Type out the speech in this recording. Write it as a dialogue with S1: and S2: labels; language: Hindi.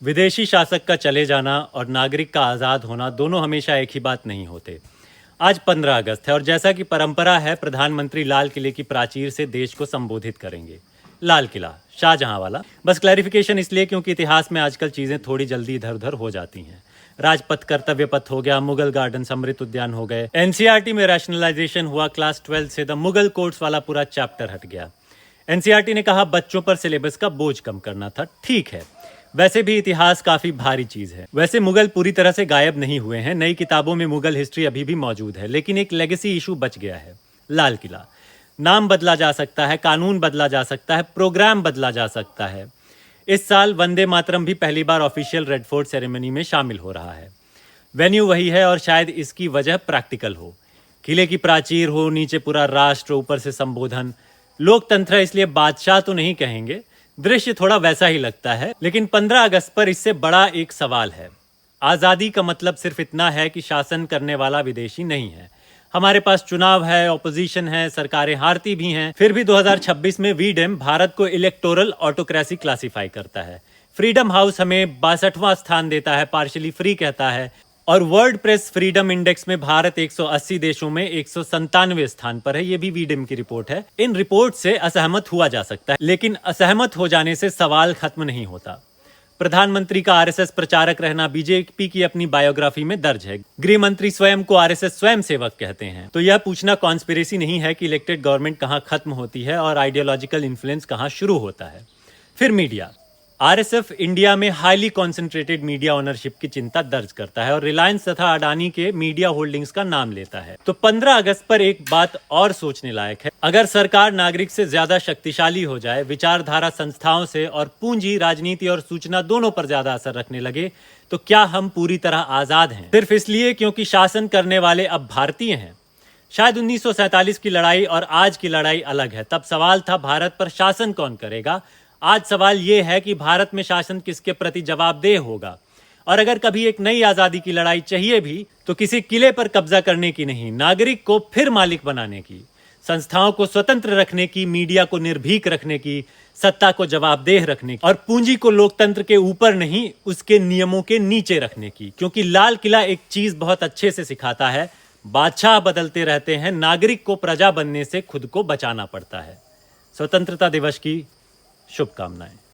S1: विदेशी शासक का चले जाना और नागरिक का आज़ाद होना दोनों हमेशा एक ही बात नहीं होते। आज 15 अगस्त है और जैसा कि परंपरा है, प्रधानमंत्री लाल किले की प्राचीर से देश को संबोधित करेंगे। लाल किला, शाहजहां वाला। बस क्लैरिफिकेशन इसलिए क्योंकि इतिहास में आजकल चीज़ें थोड़ी जल्दी इधर उधर हो जाती हैं। राजपथ कर्तव्य पथ हो गया, मुगल गार्डन अमृत उद्यान हो गए, एनसीईआरटी में रैशनलाइजेशन हुआ, क्लास 12 से द मुगल कोर्ट्स वाला पूरा चैप्टर हट गया। एनसीईआरटी ने कहा बच्चों पर सिलेबस का बोझ कम करना था। ठीक है, वैसे भी इतिहास काफी भारी चीज है। वैसे मुगल पूरी तरह से गायब नहीं हुए हैं, नई किताबों में मुगल हिस्ट्री अभी भी मौजूद है, लेकिन एक लेगेसी इशू बच गया है, लाल किला। नाम बदला जा सकता है, कानून बदला जा सकता है, प्रोग्राम बदला जा सकता है। इस साल वंदे मातरम भी पहली बार ऑफिशियल रेड फोर्ट सेरेमनी में शामिल हो रहा है। वेन्यू वही है और शायद इसकी वजह प्रैक्टिकल हो। किले की प्राचीर हो, नीचे पूरा राष्ट्र, ऊपर से संबोधन। लोकतंत्र इसलिए बादशाह तो नहीं कहेंगे, दृश्य थोड़ा वैसा ही लगता है। लेकिन 15 अगस्त पर इससे बड़ा एक सवाल है। आज़ादी का मतलब सिर्फ इतना है कि शासन करने वाला विदेशी नहीं है। हमारे पास चुनाव है, ऑपोजिशन है, सरकारें हारती भी हैं। फिर भी 2026 में वीडेम भारत को इलेक्टोरल ऑटोक्रेसी क्लासिफाई करता है। फ्रीडम हाउस हमें 62वां स्थान देता है, पार्शली फ्री कहता है। और वर्ल्ड प्रेस फ्रीडम इंडेक्स में भारत 180 देशों में 197वें स्थान पर है। ये भी वीडेम की रिपोर्ट है। इन रिपोर्ट से असहमत हुआ जा सकता है, लेकिन असहमत हो जाने से सवाल खत्म नहीं होता। प्रधानमंत्री का आरएसएस प्रचारक रहना बीजेपी की अपनी बायोग्राफी में दर्ज है। गृह मंत्री स्वयं को आरएसएस स्वयं सेवक कहते हैं। तो यह पूछना कॉन्स्पिरेसी नहीं है कि इलेक्टेड गवर्नमेंट कहां खत्म होती है और आइडियोलॉजिकल इन्फ्लुएंस कहां शुरू होता है। फिर मीडिया। आरएसएफ इंडिया में हाईली कॉन्सेंट्रेटेड मीडिया ओनरशिप की चिंता दर्ज करता है और रिलायंस तथा अडानी के मीडिया होल्डिंग्स का नाम लेता है। तो 15 अगस्त पर एक बात और सोचने लायक है। अगर सरकार नागरिक से ज्यादा शक्तिशाली हो जाए, विचारधारा संस्थाओं से और पूंजी, राजनीति और सूचना दोनों पर ज्यादा असर रखने लगे, तो क्या हम पूरी तरह आजाद हैं? सिर्फ इसलिए क्योंकि शासन करने वाले अब भारतीय हैं। शायद 1947 की लड़ाई और आज की लड़ाई अलग है। तब सवाल था भारत पर शासन कौन करेगा। आज सवाल यह है कि भारत में शासन किसके प्रति जवाबदेह होगा। और अगर कभी एक नई आजादी की लड़ाई चाहिए भी, तो किसी किले पर कब्जा करने की नहीं, नागरिक को फिर मालिक बनाने की, संस्थाओं को स्वतंत्र रखने की, मीडिया को निर्भीक रखने की, सत्ता को जवाबदेह रखने की और पूंजी को लोकतंत्र के ऊपर नहीं, उसके नियमों के नीचे रखने की। क्योंकि लाल किला एक चीज बहुत अच्छे से सिखाता है, बादशाह बदलते रहते हैं, नागरिक को प्रजा बनने से खुद को बचाना पड़ता है। स्वतंत्रता दिवस की शुभकामनाएं।